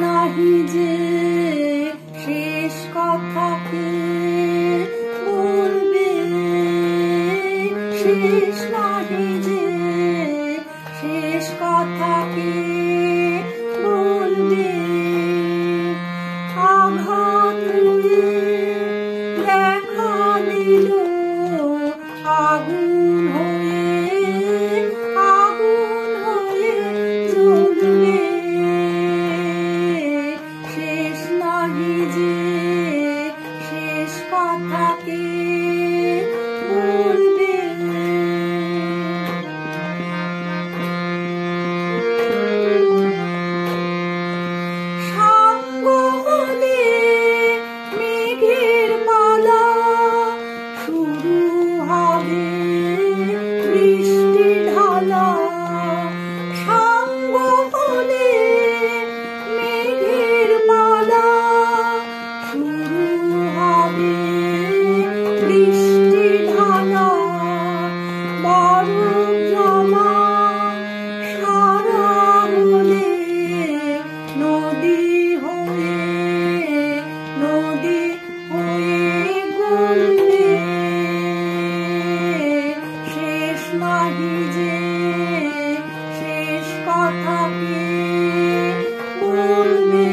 নাহি যে শেষ কথা কে বলবে, শেষ নাহি যে শেষ কথা কে বলবে। আঘাত হয়ে দেখা দিল আগুন হয়ে, আগুন হয়ে জ্বলবে, শেষ নাহি যে শেষ কথা কে বলবে। সাঙ্গ হলে মেঘের পালা, শুরু হবে বৃষ্টি ঢালা। সাঙ্গ হলে মেঘের পালা, শুরু হবে বৃষ্টি ঢালা। বরফ জমা সারা হলে নদী হয়ে, নদী হয়ে গলবে, শেষ নাহি যে শেষ কথা কে বলবে।